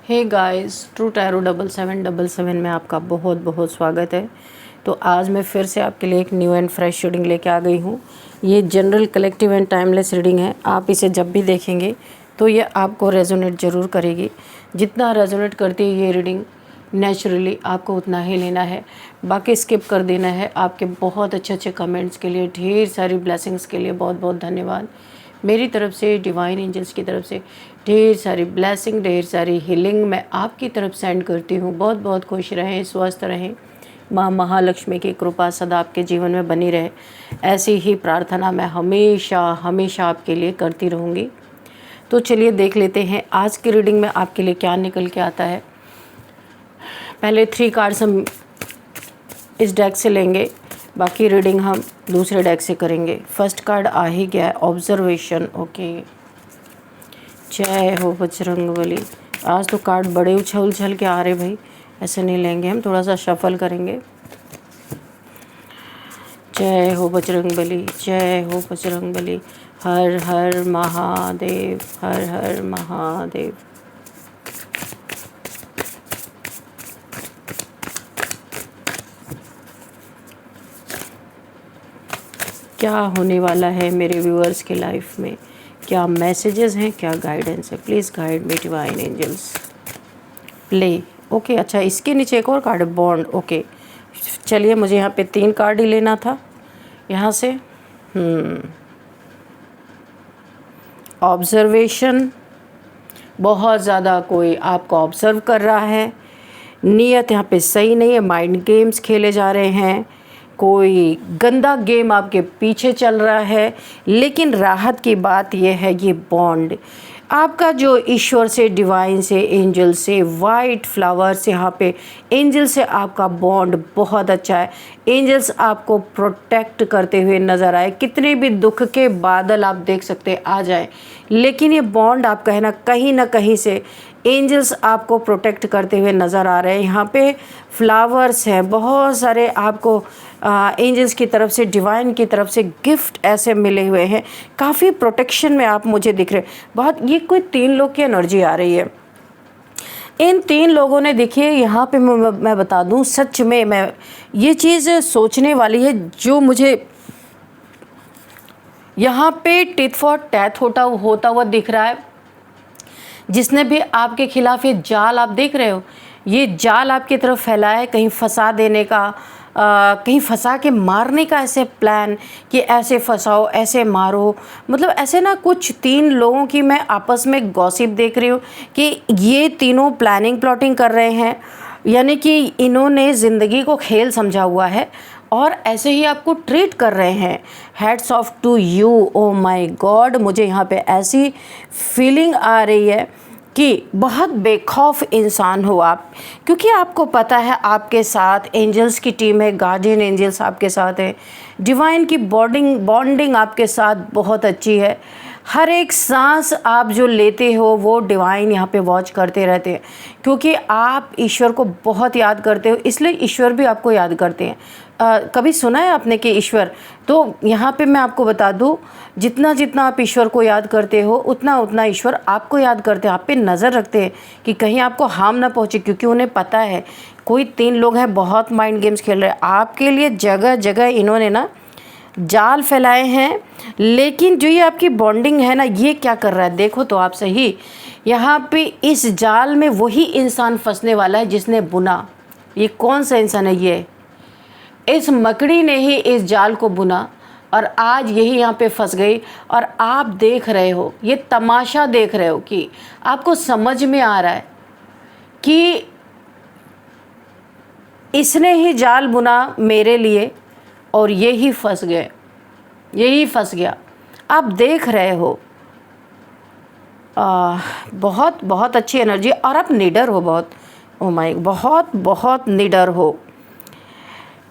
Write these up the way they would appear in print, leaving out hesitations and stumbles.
Hey guys, true tarot 7777 में आपका बहुत बहुत स्वागत है। तो आज मैं फिर से आपके लिए एक न्यू एंड फ्रेश रीडिंग लेके आ गई हूँ। ये general, collective and timeless reading है। आप इसे जब भी देखेंगे तो ये आपको रेजोनेट ज़रूर करेगी। जितना रेजोनेट करती है ये रीडिंग, नेचुरली आपको उतना ही लेना है, बाकी स्किप कर देना है। आपके बहुत अच्छे अच्छे कमेंट्स के लिए, ढेर सारी ब्लेसिंग्स के लिए बहुत बहुत धन्यवाद। मेरी तरफ से, डिवाइन एंजल्स की तरफ से ढेर सारी ब्लेसिंग, ढेर सारी हीलिंग मैं आपकी तरफ सेंड करती हूँ। बहुत बहुत खुश रहें, स्वस्थ रहें। माँ महालक्ष्मी की कृपा सदा आपके जीवन में बनी रहे, ऐसी ही प्रार्थना मैं हमेशा हमेशा आपके लिए करती रहूँगी। तो चलिए देख लेते हैं आज की रीडिंग में आपके लिए क्या निकल के आता है। पहले 3 कार्ड्स हम इस डेक से लेंगे, बाकी रीडिंग हम दूसरे डेक से करेंगे। फर्स्ट कार्ड आ ही गया है, ऑब्जर्वेशन। ओके, जय हो बजरंगबली। आज तो कार्ड बड़े उछल उछल के आ रहे भाई, ऐसे नहीं लेंगे हम, थोड़ा सा शफल करेंगे। जय हो बजरंगबली, जय हो बजरंगबली। हर हर महादेव, हर हर महादेव। क्या होने वाला है मेरे व्यूअर्स के लाइफ में, क्या मैसेजेस हैं, क्या गाइडेंस है। Please guide me divine angels. Play. Okay, अच्छा इसके नीचे एक और कार्ड है, बॉन्ड। ओके चलिए, मुझे यहाँ पे 3 कार्ड ही लेना था यहाँ से। ऑब्जर्वेशन, बहुत ज़्यादा कोई आपको ऑब्जर्व कर रहा है। नीयत यहाँ पे सही नहीं है, माइंड गेम्स खेले जा रहे हैं, कोई गंदा गेम आपके पीछे चल रहा है। लेकिन राहत की बात यह है, ये बॉन्ड आपका जो ईश्वर से, डिवाइन से, एंजल से, वाइट फ्लावर से, यहाँ पे एंजल से आपका बॉन्ड बहुत अच्छा है। एंजल्स आपको प्रोटेक्ट करते हुए नज़र आए। कितने भी दुख के बादल आप देख सकते आ जाए, लेकिन ये बॉन्ड आपका है ना कहीं से एंजल्स आपको प्रोटेक्ट करते हुए नज़र आ रहे हैं। यहाँ पे फ्लावर्स हैं, बहुत सारे आपको एंजल्स की तरफ से, डिवाइन की तरफ से गिफ्ट ऐसे मिले हुए हैं। काफ़ी प्रोटेक्शन में आप मुझे दिख रहे, बहुत। ये कोई 3 लोग की एनर्जी आ रही है। इन 3 लोगों ने, देखिए यहाँ पे मैं बता दूँ, सच में मैं ये चीज़ सोचने वाली है। जो मुझे यहाँ पे टिट फॉर टैट होता हुआ दिख रहा है, जिसने भी आपके खिलाफ ये जाल आप देख रहे हो, ये जाल आपकी तरफ फैला है, कहीं फंसा देने का, कहीं फंसा के मारने का ऐसे प्लान कि ऐसे फंसाओ, ऐसे मारो। मतलब ऐसे ना कुछ 3 लोगों की मैं आपस में गॉसिप देख रही हूँ कि ये तीनों प्लानिंग प्लॉटिंग कर रहे हैं, यानी कि इन्होंने ज़िंदगी को खेल समझा हुआ है और ऐसे ही आपको ट्रीट कर रहे हैं। Hats off to you. Oh my God, मुझे यहाँ पे ऐसी फीलिंग आ रही है कि बहुत बेखौफ इंसान हो आप, क्योंकि आपको पता है आपके साथ एंजल्स की टीम है, गार्डियन एंजल्स आपके साथ है, डिवाइन की बॉन्डिंग आपके साथ बहुत अच्छी है। हर एक सांस आप जो लेते हो वो डिवाइन यहाँ पे वॉच करते रहते हैं, क्योंकि आप ईश्वर को बहुत याद करते हो, इसलिए ईश्वर भी आपको याद करते हैं। कभी सुना है आपने कि ईश्वर, तो यहाँ पे मैं आपको बता दूँ, जितना जितना आप ईश्वर को याद करते हो उतना उतना ईश्वर आपको याद करते हैं, आप पे नज़र रखते हैं कि कहीं आपको हार्म ना पहुँचे, क्योंकि उन्हें पता है कोई 3 लोग हैं बहुत माइंड गेम्स खेल रहे हैं आपके लिए। जगह जगह इन्होंने ना जाल फैलाए हैं, लेकिन जो ये आपकी बॉन्डिंग है ना, ये क्या कर रहा है देखो तो आप सही। यहाँ पे इस जाल में वही इंसान फंसने वाला है जिसने बुना। ये कौन सा इंसान है? ये इस मकड़ी ने ही इस जाल को बुना और आज यही यहाँ पे फंस गई। और आप देख रहे हो, ये तमाशा देख रहे हो कि आपको समझ में आ रहा है कि इसने ही जाल बुना मेरे लिए और यही फंस गए, यही फंस गया। आप देख रहे हो बहुत बहुत अच्छी एनर्जी, और आप निडर हो बहुत। ओ माय, बहुत बहुत निडर हो,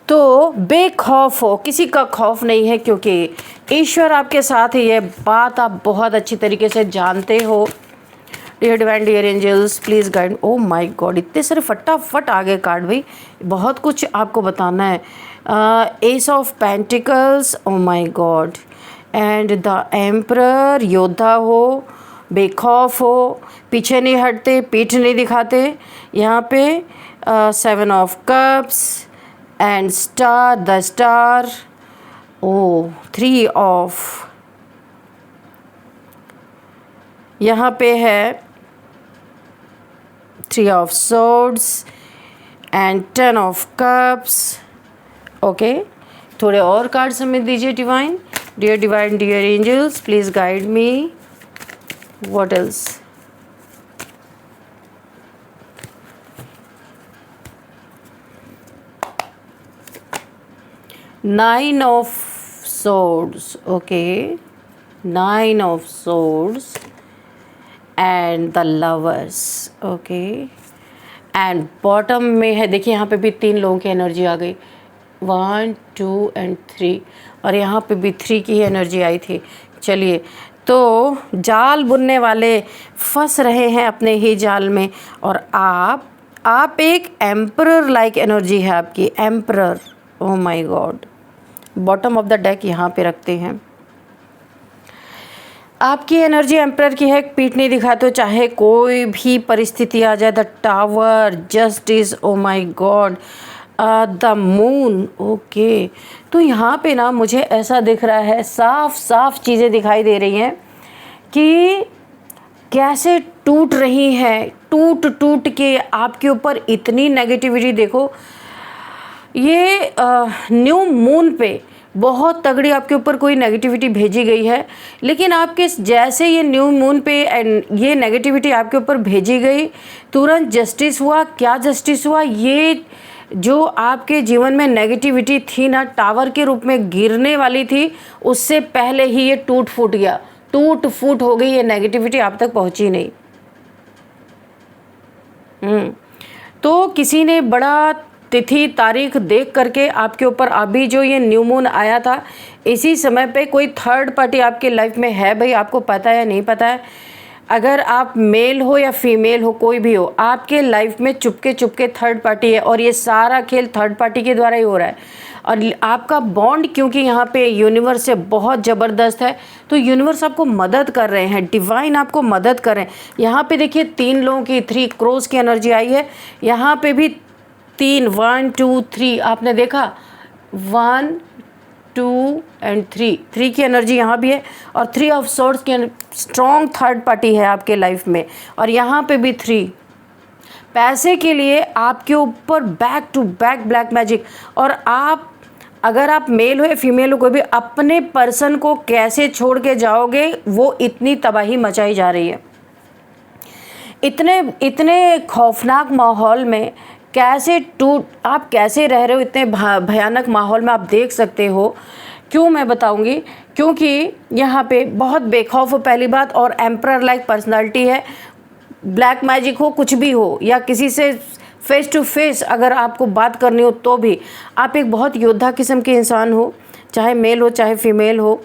तो बेखौफ हो, किसी का खौफ नहीं है, क्योंकि ईश्वर आपके साथ है। ये बात आप बहुत अच्छी तरीके से जानते हो। Dear divine, dear angels, please guide. Oh my God, इतने सारे फटाफट आ गए कार्ड भाई, बहुत कुछ आपको बताना है। S of pentacles, O my God, and the emperor, योद्धा हो, बेखौफ हो, पीछे नहीं हटते, पीठ नहीं दिखाते। यहाँ पे 7 of cups and star, the star, oh 3 of, यहाँ पे है 3 of swords and 10 of cups. Okay, थोड़े और कार्ड्स हमें दीजिए divine. Dear divine, dear angels, please guide me. What else? Nine of swords, okay, 9 of swords and the lovers, okay, and bottom में है, देखिए यहाँ पे भी 3 लोगों की एनर्जी आ गई, 1 2 and 3, और यहाँ पे भी 3 की एनर्जी आई थी। चलिए, तो जाल बुनने वाले फंस रहे हैं अपने ही जाल में, और आप एक एम्परर लाइक एनर्जी है आपकी, emperor. Oh my God, bottom of the deck यहाँ पे रखते हैं। आपकी एनर्जी एम्परर की है, पीठ नहीं दिखाते हो, चाहे कोई भी परिस्थिति आ जाए। The tower, justice, O my God, the moon, okay. तो यहाँ पे ना मुझे ऐसा दिख रहा है, साफ साफ चीज़ें दिखाई दे रही हैं कि कैसे टूट रही हैं, टूट टूट के आपके ऊपर इतनी नेगेटिविटी। देखो, ये न्यू मून पे बहुत तगड़ी आपके ऊपर कोई नेगेटिविटी भेजी गई है, लेकिन आपके जैसे ये न्यू मून पे ये नेगेटिविटी आपके ऊपर भेजी गई, तुरंत जस्टिस हुआ। क्या जस्टिस हुआ? ये जो आपके जीवन में नेगेटिविटी थी ना, टावर के रूप में गिरने वाली थी, उससे पहले ही ये टूट फूट गया, टूट फूट हो गई। ये नेगेटिविटी आप तक पहुंची नहीं। तो किसी ने बड़ा तिथि तारीख देख करके आपके ऊपर, अभी जो ये न्यू मून आया था, इसी समय पे कोई थर्ड पार्टी आपके लाइफ में है। भाई, आपको पता है या नहीं पता है? अगर आप मेल हो या फीमेल हो, कोई भी हो, आपके लाइफ में चुपके चुपके थर्ड पार्टी है, और ये सारा खेल थर्ड पार्टी के द्वारा ही हो रहा है। और आपका बॉन्ड, क्योंकि यहाँ पे यूनिवर्स से बहुत ज़बरदस्त है, तो यूनिवर्स आपको मदद कर रहे हैं, डिवाइन आपको मदद कर रहे हैं। यहाँ पे देखिए 3 लोगों की, 3 क्रोस की एनर्जी आई है। यहाँ पे भी 3, 1 2 3, आपने देखा 1 2 एंड 3 की एनर्जी यहाँ भी है, और 3 ऑफ सोर्ड्स की स्ट्रॉन्ग थर्ड पार्टी है आपके लाइफ में। और यहाँ पे भी 3 पैसे के लिए आपके ऊपर back to back black magic. और आप, अगर आप मेल हो या फीमेल हो, कोई भी, अपने पर्सन को कैसे छोड़ के जाओगे, वो इतनी तबाही मचाई जा रही है। इतने खौफनाक माहौल में आप कैसे रह रहे हो, इतने भयानक माहौल में आप देख सकते हो। क्यों मैं बताऊंगी? क्योंकि यहाँ पे बहुत बेखौफ हो, पहली बात, और एम्परर लाइक पर्सनालिटी है। ब्लैक मैजिक हो, कुछ भी हो, या किसी से फेस टू फेस अगर आपको बात करनी हो, तो भी आप एक बहुत योद्धा किस्म के इंसान हो, चाहे मेल हो चाहे फीमेल हो।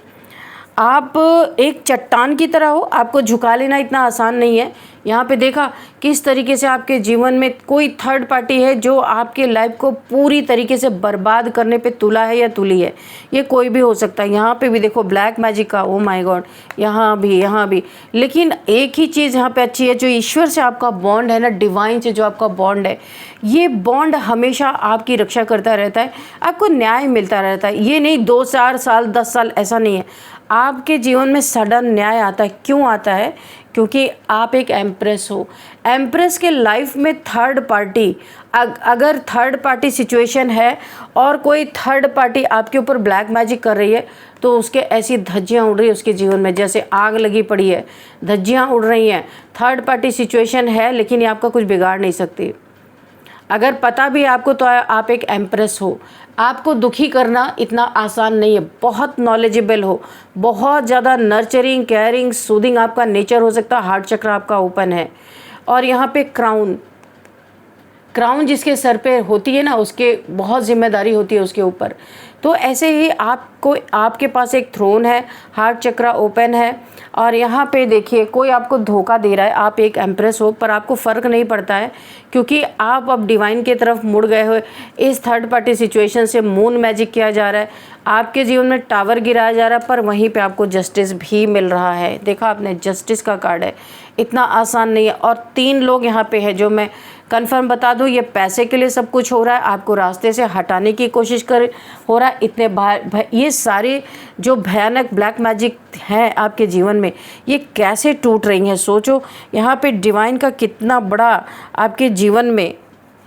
आप एक चट्टान की तरह हो, आपको झुका लेना इतना आसान नहीं है। यहाँ पे देखा किस तरीके से आपके जीवन में कोई थर्ड पार्टी है जो आपके लाइफ को पूरी तरीके से बर्बाद करने पे तुला है या तुली है। ये कोई भी हो सकता है। यहाँ पे भी देखो ब्लैक मैजिक का, ओ माय गॉड, यहाँ भी। लेकिन एक ही चीज़ यहाँ पे अच्छी है, जो ईश्वर से आपका बॉन्ड है ना, डिवाइन से जो आपका बॉन्ड है, ये बॉन्ड हमेशा आपकी रक्षा करता रहता है, आपको न्याय मिलता रहता है। ये नहीं 2-4 साल 10 साल, ऐसा नहीं है। आपके जीवन में सडन न्याय आता है। क्यों आता है? क्योंकि आप एक एम्प्रेस हो। एम्प्रेस के लाइफ में थर्ड पार्टी, अगर थर्ड पार्टी सिचुएशन है और कोई थर्ड पार्टी आपके ऊपर ब्लैक मैजिक कर रही है, तो उसके ऐसी धज्जियाँ उड़ रही है उसके जीवन में, जैसे आग लगी पड़ी है, धज्जियाँ उड़ रही हैं। थर्ड पार्टी सिचुएशन है, लेकिन ये आपका कुछ बिगाड़ नहीं सकती। अगर पता भी आपको, तो आप एक एम्प्रेस हो। आपको दुखी करना इतना आसान नहीं है। बहुत नॉलेजेबल हो, बहुत ज़्यादा नर्चरिंग, केयरिंग, सूदिंग आपका नेचर हो सकता है। हार्ट चक्र आपका ओपन है। और यहाँ पे क्राउन जिसके सर पे होती है ना, उसके बहुत जिम्मेदारी होती है उसके ऊपर। तो ऐसे ही आपको, आपके पास एक थ्रोन है, हार्ट चक्रा ओपन है, और यहाँ पे देखिए कोई आपको धोखा दे रहा है, आप एक एम्प्रेस हो, पर आपको फ़र्क नहीं पड़ता है क्योंकि आप अब डिवाइन की तरफ मुड़ गए हो। इस थर्ड पार्टी सिचुएशन से मून मैजिक किया जा रहा है, आपके जीवन में टावर गिराया जा रहा है, पर वहीं पे आपको जस्टिस भी मिल रहा है। देखा आपने, जस्टिस का कार्ड है। इतना आसान नहीं है। और 3 लोग यहाँ पे है, जो मैं कंफर्म बता दूं, ये पैसे के लिए सब कुछ हो रहा है, आपको रास्ते से हटाने की कोशिश हो रहा है। इतने ये सारे जो भयानक ब्लैक मैजिक हैं आपके जीवन में, ये कैसे टूट रही हैं। सोचो यहाँ पे डिवाइन का कितना बड़ा आपके जीवन में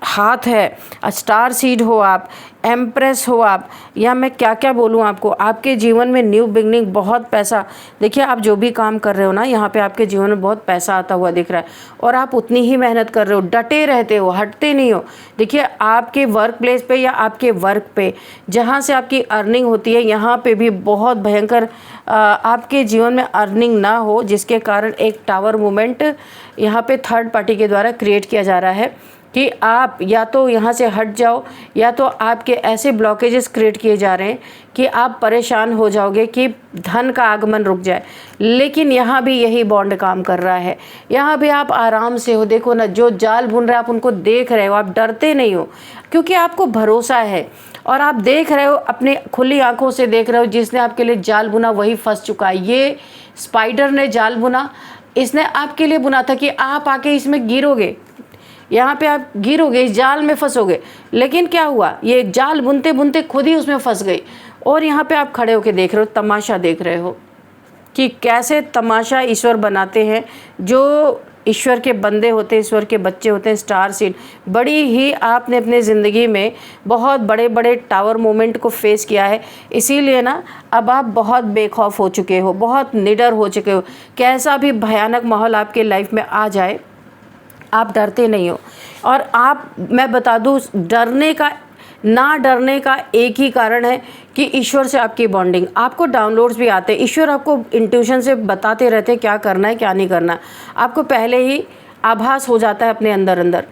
हाथ है। स्टार सीड हो आप, एम्प्रेस हो आप, या मैं क्या क्या बोलूँ आपको, आपके जीवन में न्यू बिगनिंग, बहुत पैसा। देखिए आप जो भी काम कर रहे हो ना, यहाँ पे आपके जीवन में बहुत पैसा आता हुआ दिख रहा है, और आप उतनी ही मेहनत कर रहे हो, डटे रहते हो, हटते नहीं हो। देखिए आपके वर्क प्लेस पे या आपके वर्क पे जहाँ से आपकी अर्निंग होती है, यहाँ पे भी बहुत भयंकर आपके जीवन में अर्निंग ना हो, जिसके कारण एक टावर मूवमेंट यहाँ पे थर्ड पार्टी के द्वारा क्रिएट किया जा रहा है कि आप या तो यहाँ से हट जाओ, या तो आपके ऐसे ब्लॉकेजेस क्रिएट किए जा रहे हैं कि आप परेशान हो जाओगे कि धन का आगमन रुक जाए। लेकिन यहाँ भी यही बॉन्ड काम कर रहा है। यहाँ भी आप आराम से हो। देखो ना, जो जाल बुन रहे हैं आप उनको देख रहे हो, आप डरते नहीं हो क्योंकि आपको भरोसा है, और आप देख रहे हो, अपने खुली आंखों से देख रहे हो, जिसने आपके लिए जाल बुना वही फंस चुका है। ये स्पाइडर ने जाल बुना, इसने आपके लिए बुना था कि आप आके इसमें गिरोगे, यहाँ पे आप गिरोगे, इस जाल में फंसोगे। लेकिन क्या हुआ, ये जाल बुनते बुनते खुद ही उसमें फंस गई, और यहाँ पे आप खड़े होके देख रहे हो, तमाशा देख रहे हो कि कैसे तमाशा ईश्वर बनाते हैं। जो ईश्वर के बंदे होते हैं, ईश्वर के बच्चे होते हैं, स्टार सीड। बड़ी ही आपने अपने ज़िंदगी में बहुत बड़े बड़े टावर मोमेंट को फेस किया है, इसीलिए ना अब आप बहुत बेखौफ हो चुके हो, बहुत निडर हो चुके हो। कैसा भी भयानक माहौल आपके लाइफ में आ जाए, आप डरते नहीं हो। और आप, मैं बता दूं, ना डरने का एक ही कारण है कि ईश्वर से आपकी बॉन्डिंग। आपको डाउनलोड्स भी आते हैं, ईश्वर आपको इंट्यूशन से बताते रहते हैं क्या करना है क्या नहीं करना, आपको पहले ही आभास हो जाता है अपने अंदर अंदर।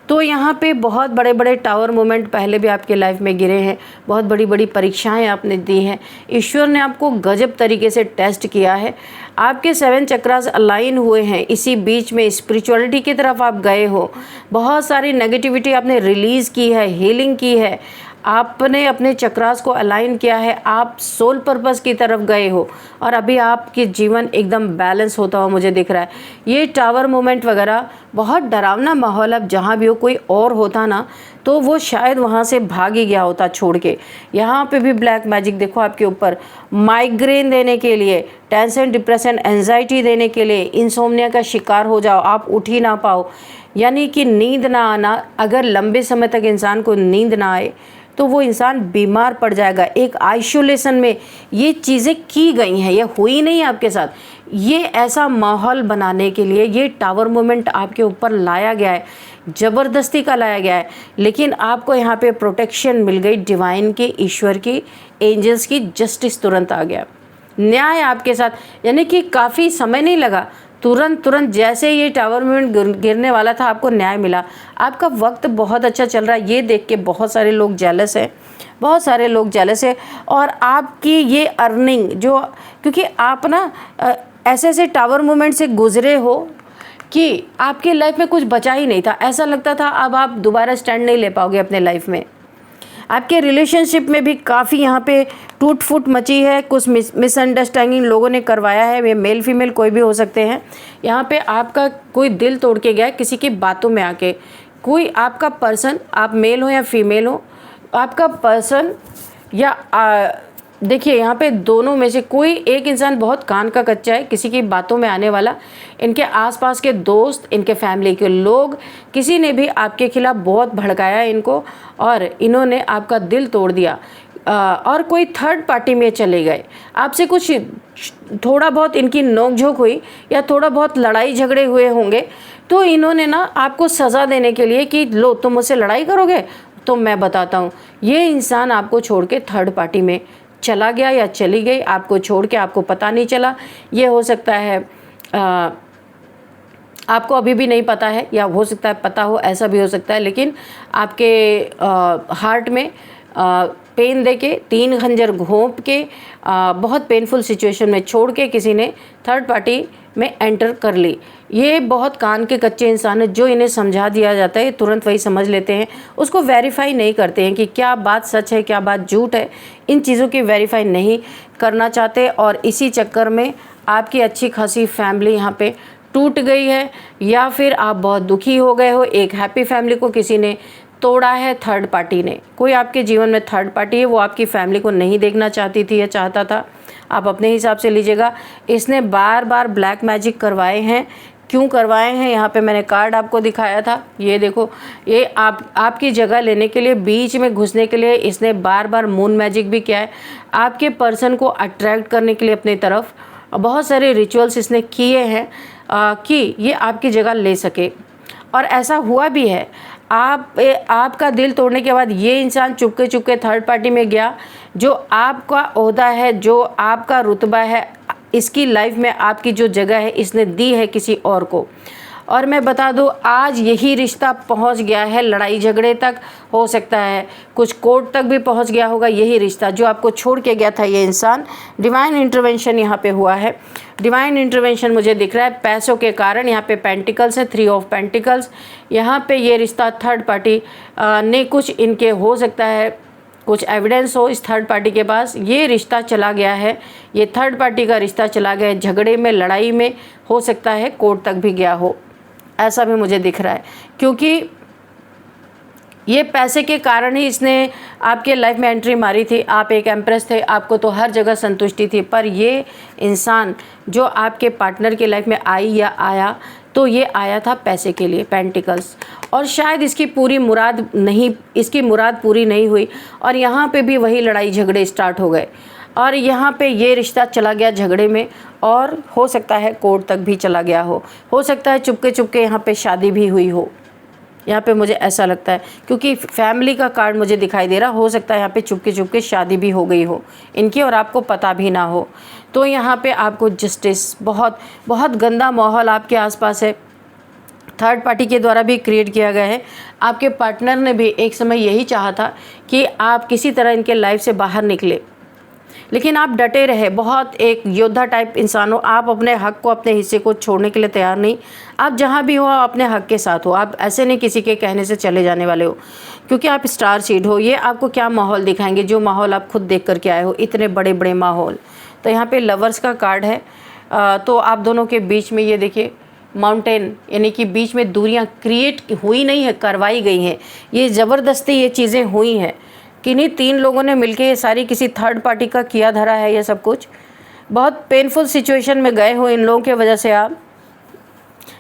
तो यहाँ पे बहुत बड़े बड़े टावर मोमेंट पहले भी आपके लाइफ में गिरे हैं, बहुत बड़ी बड़ी परीक्षाएं आपने दी हैं, ईश्वर ने आपको गजब तरीके से टेस्ट किया है। आपके 7 चक्रास अलाइन हुए हैं, इसी बीच में स्पिरिचुअलिटी की तरफ आप गए हो, बहुत सारी नेगेटिविटी आपने रिलीज़ की है, हीलिंग की है, आपने अपने चक्रास को अलाइन किया है, आप सोल पर्पस की तरफ गए हो, और अभी आपके जीवन एकदम बैलेंस होता हुआ मुझे दिख रहा है। ये टावर मोमेंट वगैरह बहुत डरावना माहौल, अब जहाँ भी हो, कोई और होता ना तो वो शायद वहाँ से भाग ही गया होता छोड़ के। यहाँ पे भी ब्लैक मैजिक देखो आपके ऊपर, माइग्रेन देने के लिए, टेंशन, डिप्रेशन, एंजाइटी देने के लिए, इंसोम्निया का शिकार हो जाओ, आप उठ ही ना पाओ, यानी कि नींद ना आना। अगर लंबे समय तक इंसान को नींद ना आए तो वो इंसान बीमार पड़ जाएगा। एक आइसोलेशन में ये चीज़ें की गई हैं, ये हुई नहीं आपके साथ। ये ऐसा माहौल बनाने के लिए ये टावर मोमेंट आपके ऊपर लाया गया है, ज़बरदस्ती का लाया गया है। लेकिन आपको यहाँ पे प्रोटेक्शन मिल गई डिवाइन की, ईश्वर की, एंजल्स की, जस्टिस तुरंत आ गया, न्याय आपके साथ। यानी कि काफ़ी समय नहीं लगा, तुरंत जैसे ये टावर मोमेंट गिरने वाला था आपको न्याय मिला। आपका वक्त बहुत अच्छा चल रहा है, ये देख के बहुत सारे लोग जेलस हैं, बहुत सारे लोग जेलस है। और आपकी ये अर्निंग जो, क्योंकि आप ना ऐसे ऐसे टावर मोमेंट से गुजरे हो कि आपकी लाइफ में कुछ बचा ही नहीं था, ऐसा लगता था अब आप दोबारा स्टैंड नहीं ले पाओगे अपने लाइफ में। आपके रिलेशनशिप में भी काफ़ी यहाँ पे टूट फूट मची है, कुछ मिसअंडरस्टैंडिंग लोगों ने करवाया है, ये मेल फीमेल कोई भी हो सकते हैं। यहाँ पे आपका कोई दिल तोड़ के गया किसी की बातों में आके, कोई आपका पर्सन, आप मेल हो या फीमेल हो, आपका पर्सन या देखिए यहाँ पे दोनों में से कोई एक इंसान बहुत कान का कच्चा है, किसी की बातों में आने वाला। इनके आसपास के दोस्त, इनके फैमिली के लोग, किसी ने भी आपके खिलाफ बहुत भड़काया इनको, और इन्होंने आपका दिल तोड़ दिया। और कोई थर्ड पार्टी में चले गए, आपसे कुछ थोड़ा बहुत इनकी नोकझोंक हुई या थोड़ा बहुत लड़ाई झगड़े हुए होंगे, तो इन्होंने ना आपको सज़ा देने के लिए कि लो तुम मुझसे लड़ाई करोगे तो मैं बताता हूँ, ये इंसान आपको छोड़ के थर्ड पार्टी में चला गया या चली गई, आपको छोड़ के, आपको पता नहीं चला। ये हो सकता है आपको अभी भी नहीं पता है, या हो सकता है पता हो, ऐसा भी हो सकता है। लेकिन आपके हार्ट में पेन दे के 3 खंजर घोंप के बहुत पेनफुल सिचुएशन में छोड़ के किसी ने थर्ड पार्टी में एंटर कर ली। ये बहुत कान के कच्चे इंसान है, जो इन्हें समझा दिया जाता है तुरंत वही समझ लेते हैं, उसको वेरीफाई नहीं करते हैं कि क्या बात सच है क्या बात झूठ है। इन चीज़ों की वेरीफाई नहीं करना चाहते और इसी चक्कर में आपकी अच्छी खासी फैमिली यहाँ पे टूट गई है, या फिर आप बहुत दुखी हो गए हो। एक हैप्पी फैमिली को किसी ने तोड़ा है, थर्ड पार्टी ने। कोई आपके जीवन में थर्ड पार्टी है, वो आपकी फैमिली को नहीं देखना चाहती थी या चाहता था, आप अपने हिसाब से लीजिएगा। इसने बार बार ब्लैक मैजिक करवाए हैं। क्यों करवाए हैं, यहाँ पे मैंने कार्ड आपको दिखाया था, ये देखो, ये आपकी जगह लेने के लिए, बीच में घुसने के लिए इसने बार बार मून मैजिक भी किया है। आपके पर्सन को अट्रैक्ट करने के लिए अपनी तरफ बहुत सारे रिचुअल्स इसने किए हैं कि ये आपकी जगह ले सके, और ऐसा हुआ भी है। आपका दिल तोड़ने के बाद ये इंसान चुपके चुपके थर्ड पार्टी में गया। जो आपका ओहदा है, जो आपका रुतबा है, इसकी लाइफ में आपकी जो जगह है इसने दी है किसी और को। और मैं बता दूं, आज यही रिश्ता पहुंच गया है लड़ाई झगड़े तक, हो सकता है कुछ कोर्ट तक भी पहुंच गया होगा। यही रिश्ता जो आपको छोड़ के गया था ये इंसान, डिवाइन इंटरवेंशन यहाँ पे हुआ है। डिवाइन इंटरवेंशन मुझे दिख रहा है पैसों के कारण। यहाँ पे पेंटिकल्स है, 3 ऑफ पेंटिकल्स। यहाँ पे ये रिश्ता थर्ड पार्टी ने कुछ इनके, हो सकता है कुछ एविडेंस हो इस थर्ड पार्टी के पास, ये रिश्ता चला गया है, ये थर्ड पार्टी का रिश्ता चला गया है झगड़े में, लड़ाई में, हो सकता है कोर्ट तक भी गया हो, ऐसा भी मुझे दिख रहा है। क्योंकि ये पैसे के कारण ही इसने आपके लाइफ में एंट्री मारी थी। आप एक एम्प्रेस थे, आपको तो हर जगह संतुष्टि थी, पर ये इंसान जो आपके पार्टनर की लाइफ में आई या आया, तो ये आया था पैसे के लिए, पेंटिकल्स। और शायद इसकी मुराद पूरी नहीं हुई, और यहाँ पे भी वही लड़ाई झगड़े स्टार्ट हो गए, और यहाँ पे ये रिश्ता चला गया झगड़े में, और हो सकता है कोर्ट तक भी चला गया हो सकता है चुपके चुपके यहाँ पे शादी भी हुई हो। यहाँ पे मुझे ऐसा लगता है, क्योंकि फैमिली का कार्ड मुझे दिखाई दे रहा, हो सकता है यहाँ पे चुपके चुपके शादी भी हो गई हो इनकी और आपको पता भी ना हो। तो यहाँ पे आपको जस्टिस, बहुत बहुत गंदा माहौल आपके आसपास है, थर्ड पार्टी के द्वारा भी क्रिएट किया गया है। आपके पार्टनर ने भी एक समय यही चाहा था कि आप किसी तरह इनके लाइफ से बाहर निकले, लेकिन आप डटे रहे। बहुत एक योद्धा टाइप इंसान हो आप, अपने हक को, अपने हिस्से को छोड़ने के लिए तैयार नहीं। आप जहाँ भी हो आप अपने हक के साथ हो, आप ऐसे नहीं किसी के कहने से चले जाने वाले हो, क्योंकि आप स्टार सीड हो। ये आपको क्या माहौल दिखाएंगे, जो माहौल आप खुद देख करके आए हो, इतने बड़े बड़े माहौल। तो यहाँ पे लवर्स का कार्ड है। तो आप दोनों के बीच में ये देखिए माउंटेन, यानी कि बीच में दूरियाँ क्रिएट हुई नहीं है, करवाई गई हैं। ये ज़बरदस्ती ये चीज़ें हुई हैं, किन्हीं 3 लोगों ने मिलके ये सारी किसी थर्ड पार्टी का किया धरा है। ये सब कुछ बहुत पेनफुल सिचुएशन में गए हो इन लोगों के वजह से आप,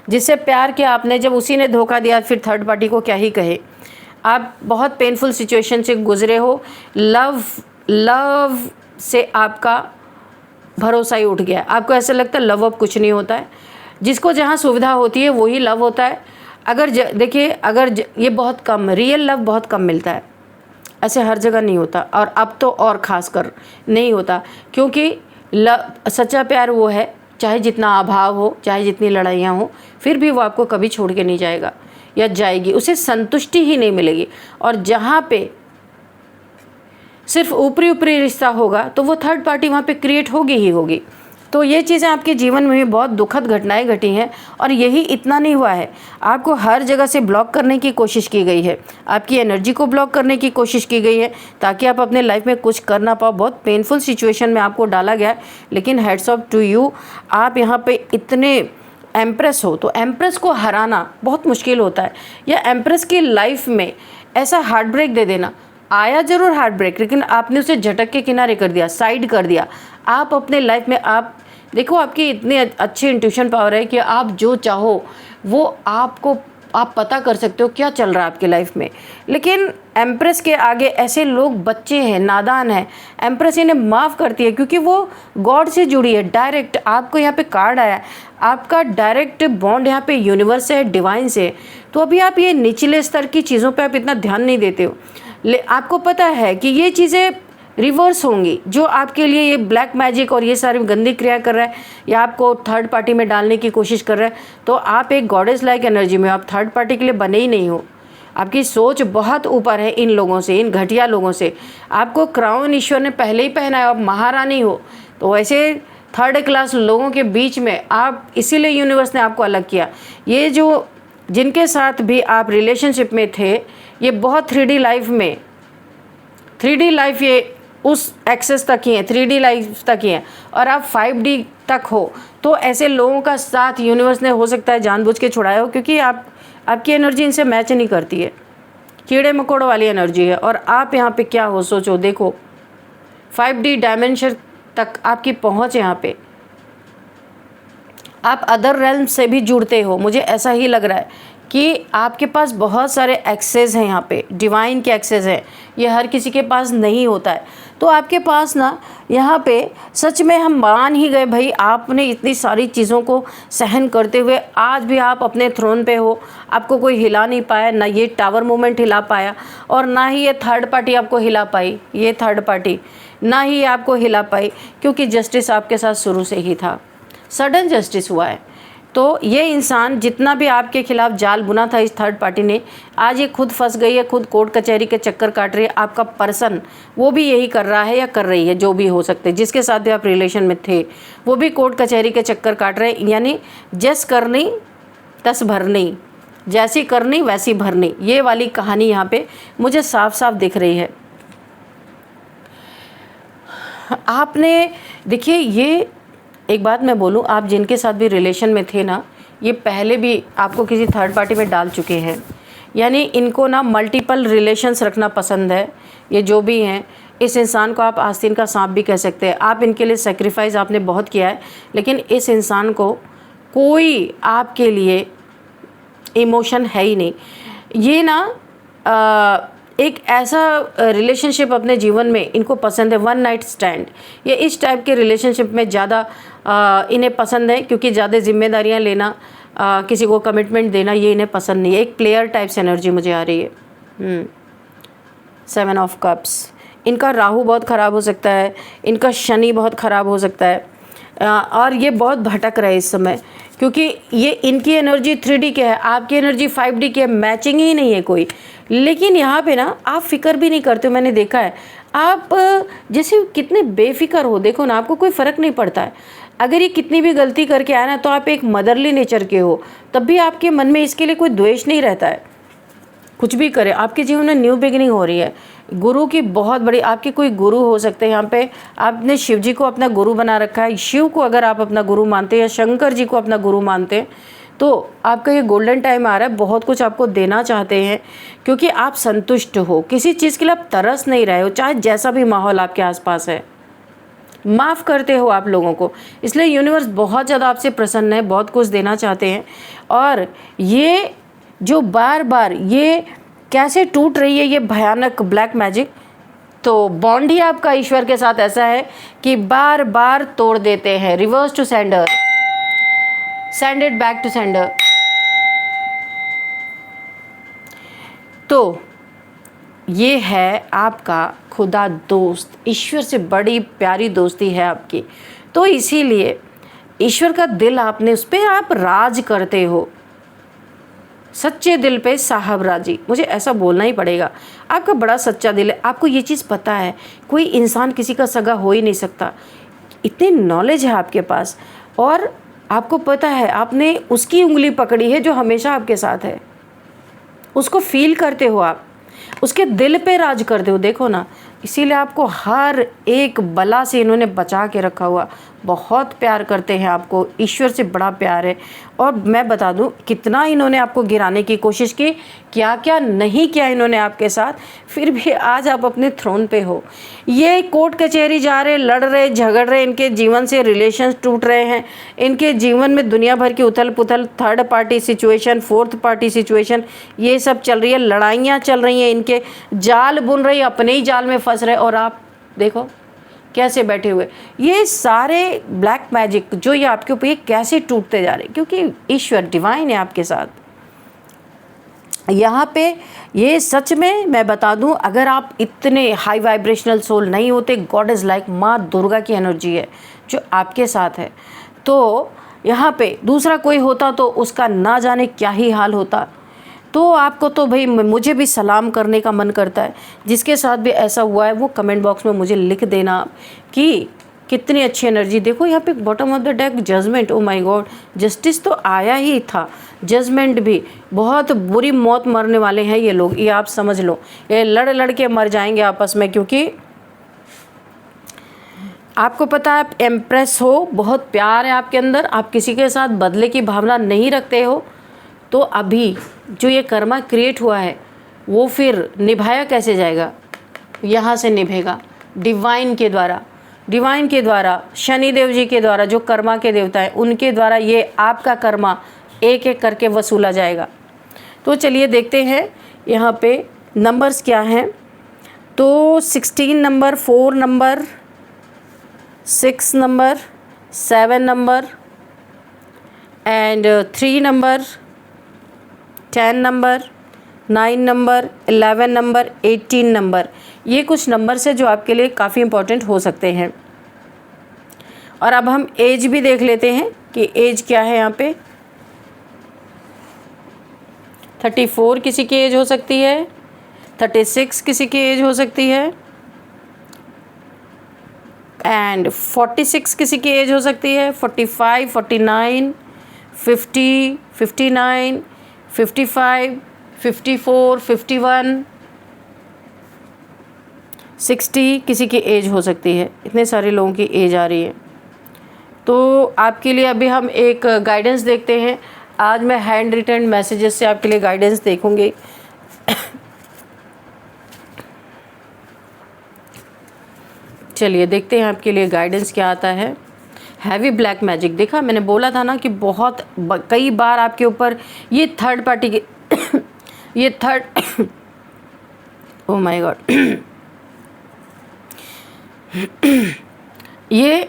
जिससे प्यार किया आपने, जब उसी ने धोखा दिया फिर थर्ड पार्टी को क्या ही कहे। आप बहुत पेनफुल सिचुएशन से गुजरे हो। लव से आपका भरोसा ही उठ गया। आपको ऐसा लगता है लव अब कुछ नहीं होता है, जिसको जहाँ सुविधा होती है वही लव होता है। अगर ये बहुत कम, रियल लव बहुत कम मिलता है, ऐसे हर जगह नहीं होता, और अब तो और ख़ास कर नहीं होता। क्योंकि सच्चा प्यार वो है, चाहे जितना अभाव हो, चाहे जितनी लड़ाइयाँ हो, फिर भी वो आपको कभी छोड़ के नहीं जाएगा या जाएगी, उसे संतुष्टि ही नहीं मिलेगी। और जहाँ पे सिर्फ ऊपरी ऊपरी रिश्ता होगा तो वो थर्ड पार्टी वहाँ पे क्रिएट होगी ही होगी। तो ये चीज़ें आपके जीवन में भी बहुत दुखद घटनाएं घटी हैं। और यही इतना नहीं हुआ है, आपको हर जगह से ब्लॉक करने की कोशिश की गई है, आपकी एनर्जी को ब्लॉक करने की कोशिश की गई है, ताकि आप अपने लाइफ में कुछ कर ना पाओ। बहुत पेनफुल सिचुएशन में आपको डाला गया है, लेकिन हेड्स ऑफ टू यू, आप यहाँ पे इतने एम्प्रेस हो, तो एम्प्रेस को हराना बहुत मुश्किल होता है। या एम्प्रेस की लाइफ में ऐसा हार्ट ब्रेक दे देना, आया ज़रूर हार्ट ब्रेक, लेकिन आपने उसे झटक के किनारे कर दिया, साइड कर दिया। आप अपने लाइफ में, आप देखो, आपकी इतनी अच्छी इंट्यूशन पावर है कि आप जो चाहो वो आप पता कर सकते हो क्या चल रहा है आपके लाइफ में। लेकिन एम्प्रेस के आगे ऐसे लोग बच्चे हैं, नादान हैं। एम्प्रेस इन्हें माफ़ करती है क्योंकि वो गॉड से जुड़ी है डायरेक्ट। आपको यहाँ पे कार्ड आया, आपका डायरेक्ट बॉन्ड यहाँ पे यूनिवर्स से है, डिवाइन से। तो अभी आप ये निचले स्तर की चीज़ों पे आप इतना ध्यान नहीं देते हो। आपको पता है कि ये चीज़ें रिवर्स होंगी, जो आपके लिए ये ब्लैक मैजिक और ये सारी गंदी क्रिया कर रहा है, या आपको थर्ड पार्टी में डालने की कोशिश कर रहा है। तो आप एक गॉडेस लाइक एनर्जी में, आप थर्ड पार्टी के लिए बने ही नहीं हो। आपकी सोच बहुत ऊपर है इन लोगों से, इन घटिया लोगों से। आपको क्राउन ईश्वर ने पहले ही पहनाया, आप महारानी हो। तो वैसे थर्ड क्लास लोगों के बीच में आप, इसीलिए यूनिवर्स ने आपको अलग किया। ये जो जिनके साथ भी आप रिलेशनशिप में थे, ये बहुत 3D लाइफ में, 3D लाइफ ये उस एक्सेस तक ही है, 3D लाइफ तक ही है, और आप 5D तक हो। तो ऐसे लोगों का साथ यूनिवर्स ने हो सकता है जानबूझ के छुड़ाया हो, क्योंकि आपकी एनर्जी इनसे मैच नहीं करती है, कीड़े मकोड़ों वाली एनर्जी है। और आप यहाँ पे क्या हो, सोचो, देखो 5D डायमेंशन तक आपकी पहुँच, यहाँ पे आप अदर रेल्म से भी जुड़ते हो। मुझे ऐसा ही लग रहा है कि आपके पास बहुत सारे एक्सेस हैं, यहाँ पे डिवाइन के एक्सेस हैं, ये हर किसी के पास नहीं होता है। तो आपके पास ना यहाँ पे सच में हम मान ही गए भाई, आपने इतनी सारी चीज़ों को सहन करते हुए आज भी आप अपने थ्रोन पे हो। आपको कोई हिला नहीं पाया, ना ये टावर मूवमेंट हिला पाया, और ना ही ये थर्ड पार्टी आपको हिला पाई, ये थर्ड पार्टी ना ही आपको हिला पाई, क्योंकि जस्टिस आपके साथ शुरू से ही था, सडन जस्टिस हुआ है। तो ये इंसान जितना भी आपके खिलाफ जाल बुना था इस थर्ड पार्टी ने, आज ये खुद फंस गई है, खुद कोर्ट कचहरी के चक्कर काट रही है। आपका पर्सन वो भी यही कर रहा है या कर रही है, जो भी हो सकते, जिसके साथ भी आप रिलेशन में थे वो भी कोर्ट कचहरी के चक्कर काट रहे हैं। यानी जस करनी तस भरनी, जैसी करनी वैसी भरनी, ये वाली कहानी यहाँ पे मुझे साफ साफ दिख रही है। आपने देखिए, ये एक बात मैं बोलूँ, आप जिनके साथ भी रिलेशन में थे ना, ये पहले भी आपको किसी थर्ड पार्टी में डाल चुके हैं। यानी इनको ना मल्टीपल रिलेशंस रखना पसंद है। ये जो भी हैं, इस इंसान को आप आस्तीन का सांप भी कह सकते हैं। आप इनके लिए सेक्रीफाइस आपने बहुत किया है, लेकिन इस इंसान को कोई आपके लिए इमोशन है ही नहीं। ये ना एक ऐसा रिलेशनशिप अपने जीवन में इनको पसंद है, वन नाइट स्टैंड। ये इस टाइप के रिलेशनशिप में ज़्यादा इन्हें पसंद है, क्योंकि ज़्यादा जिम्मेदारियां लेना, किसी को कमिटमेंट देना, ये इन्हें पसंद नहीं है। एक प्लेयर टाइप्स एनर्जी मुझे आ रही है। 7 ऑफ कप्स, इनका राहु बहुत ख़राब हो सकता है, इनका शनि बहुत ख़राब हो सकता है, और ये बहुत भटक रहे इस समय, क्योंकि ये इनकी एनर्जी 3D की है, आपकी एनर्जी 5D की है, मैचिंग ही नहीं है कोई। लेकिन यहाँ पे ना आप फिक्र भी नहीं करते हो, मैंने देखा है। आप जैसे कितने बेफिक्र हो, देखो ना, आपको कोई फ़र्क नहीं पड़ता है। अगर ये कितनी भी गलती करके आए ना, तो आप एक मदरली नेचर के हो, तब भी आपके मन में इसके लिए कोई द्वेष नहीं रहता है। कुछ भी करे, आपके जीवन में न्यू बिगिनिंग हो रही है। गुरु की बहुत बड़ी, आपके कोई गुरु हो सकते हैं। यहाँ पे आपने शिव जी को अपना गुरु बना रखा है। शिव को अगर आप अपना गुरु मानते हैं, या शंकर जी को अपना गुरु मानते हैं, तो आपका ये गोल्डन टाइम आ रहा है। बहुत कुछ आपको देना चाहते हैं, क्योंकि आप संतुष्ट हो, किसी चीज़ के लिए आप तरस नहीं रहे हो, चाहे जैसा भी माहौल आपके आसपास है। माफ़ करते हो आप लोगों को, इसलिए यूनिवर्स बहुत ज़्यादा आपसे प्रसन्न है, बहुत कुछ देना चाहते हैं। और ये जो बार बार ये कैसे टूट रही है, ये भयानक ब्लैक मैजिक, तो बॉन्ड ही आपका ईश्वर के साथ ऐसा है कि बार बार तोड़ देते हैं। Reverse to sender, send it back to sender. तो ये है आपका खुदा दोस्त, ईश्वर से बड़ी प्यारी दोस्ती है आपकी। तो इसीलिए ईश्वर का दिल आपने, उस पर आप राज करते हो, सच्चे दिल पे साहब राजी, मुझे ऐसा बोलना ही पड़ेगा। आपका बड़ा सच्चा दिल है, आपको ये चीज़ पता है, कोई इंसान किसी का सगा हो ही नहीं सकता। इतनी नॉलेज है आपके पास, और आपको पता है आपने उसकी उंगली पकड़ी है जो हमेशा आपके साथ है। उसको फील करते हो आप, उसके दिल पे राज करते हो। देखो ना, इसीलिए आपको हर एक बला से इन्होंने बचा के रखा हुआ। बहुत प्यार करते हैं आपको, ईश्वर से बड़ा प्यार है। और मैं बता दूं, कितना इन्होंने आपको गिराने की कोशिश की, क्या क्या नहीं किया इन्होंने आपके साथ, फिर भी आज आप अपने थ्रोन पे हो। ये कोर्ट कचहरी जा रहे, लड़ रहे, झगड़ रहे, इनके जीवन से रिलेशन टूट रहे हैं, इनके जीवन में दुनिया भर की उथल पुथल, third party situation, fourth party situation, ये सब चल रही है, लड़ाइयाँ चल रही हैं, इनके जाल बुन रही, अपने ही जाल में फंस रहे, और आप देखो कैसे बैठे हुए। ये सारे ब्लैक मैजिक जो ये आपके ऊपर, ये कैसे टूटते जा रहे, क्योंकि ईश्वर डिवाइन है आपके साथ। यहाँ पे ये सच में मैं बता दूँ, अगर आप इतने हाई वाइब्रेशनल सोल नहीं होते, गॉड इज़ लाइक माँ दुर्गा की एनर्जी है जो आपके साथ है। तो यहाँ पे दूसरा कोई होता तो उसका ना जाने क्या ही हाल होता। तो आपको तो भाई मुझे भी सलाम करने का मन करता है। जिसके साथ भी ऐसा हुआ है वो कमेंट बॉक्स में मुझे लिख देना कि कितनी अच्छी एनर्जी। देखो यहाँ पे bottom of the deck judgement, oh my God, justice तो आया ही था, जजमेंट भी। बहुत बुरी मौत मरने वाले हैं ये लोग, ये आप समझ लो, ये लड़ लड़ के मर जाएंगे आपस में। क्योंकि आपको पता है आप एम्प्रेस हो, बहुत प्यार है आपके अंदर, आप किसी के साथ बदले की भावना नहीं रखते हो। तो अभी जो ये कर्मा क्रिएट हुआ है वो फिर निभाया कैसे जाएगा? यहाँ से निभेगा डिवाइन के द्वारा, डिवाइन के द्वारा, शनि देव जी के द्वारा, जो कर्मा के देवता हैं उनके द्वारा ये आपका कर्मा एक एक करके वसूला जाएगा। तो चलिए देखते हैं यहाँ पे नंबर्स क्या हैं। तो 16 number, 4 number, 6 number, 7 number and 3 number, 10 number, 9 number, 11 number, 18 number, ये कुछ नंबर्स है जो आपके लिए काफ़ी इम्पोर्टेंट हो सकते हैं। और अब हम एज भी देख लेते हैं कि एज क्या है यहाँ पे। 34 किसी की एज हो सकती है, 36 किसी की एज हो सकती है एंड 46 किसी की एज हो सकती है, 45, 49, 50, 59, 55, 54, 51, 60 किसी की एज हो सकती है। इतने सारे लोगों की एज आ रही है। तो आपके लिए अभी हम एक गाइडेंस देखते हैं। आज मैं हैंड रिटन मैसेजेस से आपके लिए गाइडेंस देखूंगी। चलिए देखते हैं आपके लिए गाइडेंस क्या आता है। हैवी ब्लैक मैजिक, देखा मैंने बोला था ना कि बहुत कई बार आपके ऊपर ये थर्ड पार्टी के ये थर्ड ओ माय गॉड ये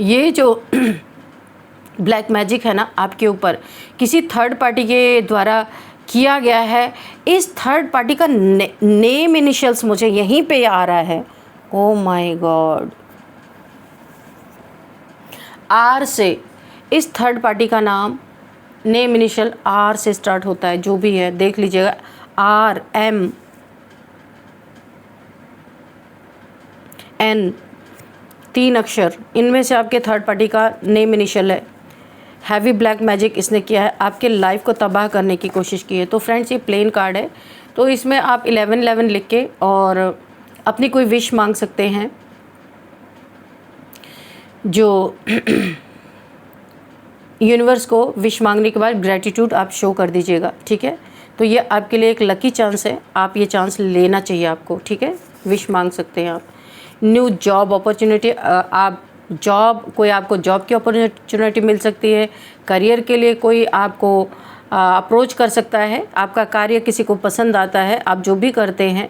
ये जो ब्लैक मैजिक है ना आपके ऊपर किसी थर्ड पार्टी के द्वारा किया गया है। इस थर्ड पार्टी का नेम इनिशियल्स मुझे यहीं पे आ रहा है। ओ माय गॉड, आर से इस थर्ड पार्टी का नाम, नेम इनिशियल आर से स्टार्ट होता है। जो भी है देख लीजिएगा, आर, एम, एन, 3 अक्षर, इनमें से आपके थर्ड पार्टी का नेम इनिशियल है। हैवी ब्लैक मैजिक इसने किया है, आपके लाइफ को तबाह करने की कोशिश की है। तो फ्रेंड्स ये प्लेन कार्ड है, तो इसमें आप 1111 लिख के और अपनी कोई विश मांग सकते हैं जो यूनिवर्स को विश मांगने के बाद ग्रैटिट्यूड आप शो कर दीजिएगा, ठीक है। तो ये आपके लिए एक लकी चांस है, आप ये चांस लेना चाहिए आपको, ठीक है। विश मांग सकते हैं आप। न्यू जॉब अपॉर्चुनिटी, आप जॉब, कोई आपको जॉब की अपॉर्चुनिटी मिल सकती है। करियर के लिए कोई आपको अप्रोच कर सकता है, आपका कार्य किसी को पसंद आता है, आप जो भी करते हैं।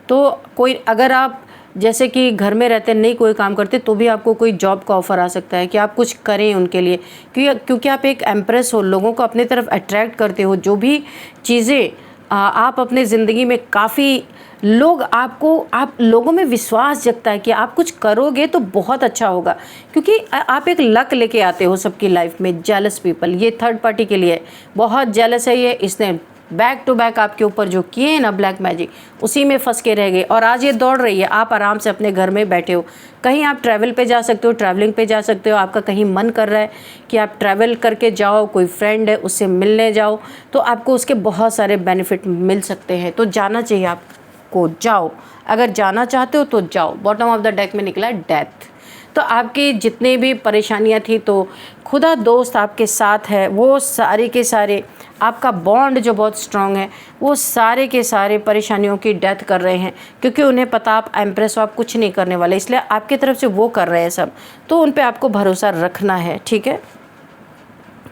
तो कोई, अगर आप जैसे कि घर में रहते नहीं कोई काम करते, तो भी आपको कोई जॉब का ऑफ़र आ सकता है कि आप कुछ करें उनके लिए, क्योंकि आप एक एम्प्रेस हो, लोगों को अपने तरफ अट्रैक्ट करते हो। जो भी चीज़ें आप अपने ज़िंदगी में, काफ़ी लोग आपको, आप लोगों में विश्वास जगता है कि आप कुछ करोगे तो बहुत अच्छा होगा, क्योंकि आप एक लक लेके आते हो सबकी लाइफ में। जेलस पीपल, ये थर्ड पार्टी के लिए बहुत जेलस है ये। इसने बैक टू बैक आपके ऊपर जो किए हैं ना ब्लैक मैजिक, उसी में फंस के रह गए। और आज ये दौड़ रही है, आप आराम से अपने घर में बैठे हो। कहीं आप ट्रैवल पे जा सकते हो, ट्रैवलिंग पे जा सकते हो। आपका कहीं मन कर रहा है कि आप ट्रैवल करके जाओ, कोई फ्रेंड है उससे मिलने जाओ, तो आपको उसके बहुत सारे बेनिफिट मिल सकते हैं। तो जाना चाहिए आपको, जाओ। अगर जाना चाहते हो तो जाओ। बॉटम ऑफ द डेक में निकला डेथ। तो आपकी जितनी भी परेशानियां थी, तो खुदा दोस्त आपके साथ है, वो सारे के सारे, आपका बॉन्ड जो बहुत स्ट्रांग है, वो सारे के सारे परेशानियों की डेथ कर रहे हैं, क्योंकि उन्हें पता आप एम्प्रेस हो, आप कुछ नहीं करने वाले, इसलिए आपकी तरफ से वो कर रहे हैं सब। तो उन पे आपको भरोसा रखना है, ठीक है।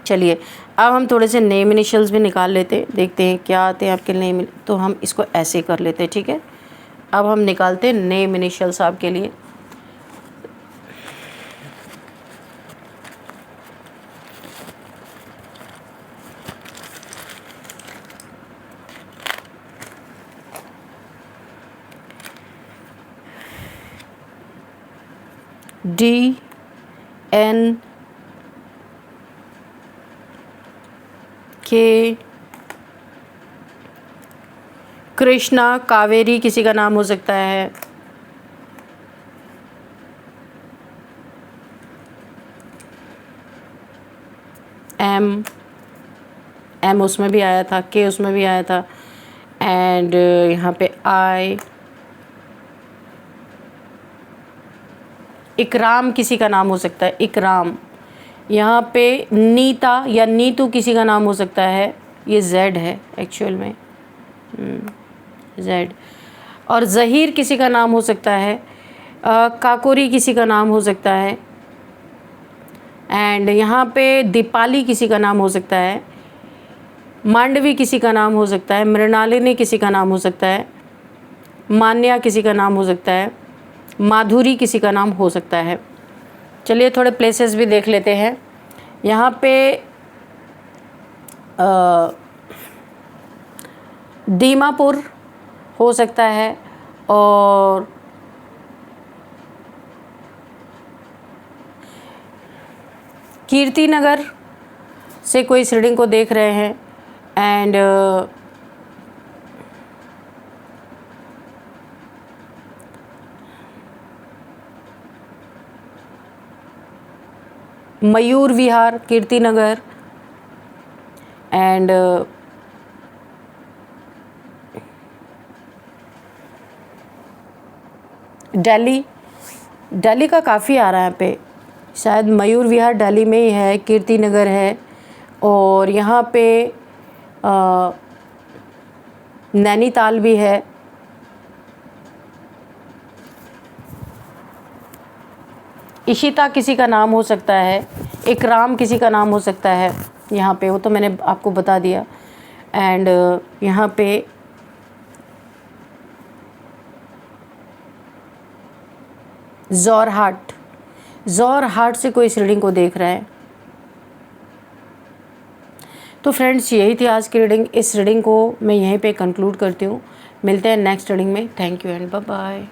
चलिए अब हम थोड़े से नेम इनिशियल्स भी निकाल लेते हैं, देखते हैं क्या आते हैं आपके नेम। तो हम इसको ऐसे कर लेते हैं, ठीक है। अब हम निकालते हैं नेम इनिशियल्स आपके लिए। D, N, के, कृष्णा, कावेरी किसी का नाम हो सकता है, एम उसमें भी आया था, के उसमें भी आया था, एंड यहाँ पे आई, इकराम किसी का नाम हो सकता है, इकराम। यहाँ पे नीता या नीतू किसी का नाम हो सकता है, ये जेड है एक्चुअल में, जेड। और ज़हीर किसी का नाम हो सकता है, काकोरी किसी का नाम हो सकता है, एंड यहाँ पे दीपाली किसी का नाम हो सकता है, मांडवी किसी का नाम हो सकता है, मृणालिनी किसी का नाम हो सकता है, मान्या किसी का नाम हो सकता है, माधुरी किसी का नाम हो सकता है। चलिए थोड़े प्लेसेस भी देख लेते हैं। यहाँ पे दीमापुर हो सकता है, और कीर्तिनगर से कोई इस रीडिंग को देख रहे हैं, एंड मयूर विहार, कीर्तिनगर, एंड दिल्ली का काफ़ी आ रहा है यहाँ पे, शायद मयूर विहार दिल्ली में ही है, कीर्तिनगर है, और यहाँ पे नैनीताल भी है, इशिता किसी का नाम हो सकता है, इकराम किसी का नाम हो सकता है यहाँ पे, वो तो मैंने आपको बता दिया, एंड यहाँ पे ज़ोरहाट से कोई इस रीडिंग को देख रहा है। तो फ्रेंड्स यही थी आज की रीडिंग। इस रीडिंग को मैं यहीं पे कंक्लूड करती हूँ। मिलते हैं नेक्स्ट रीडिंग में। Thank you and bye bye.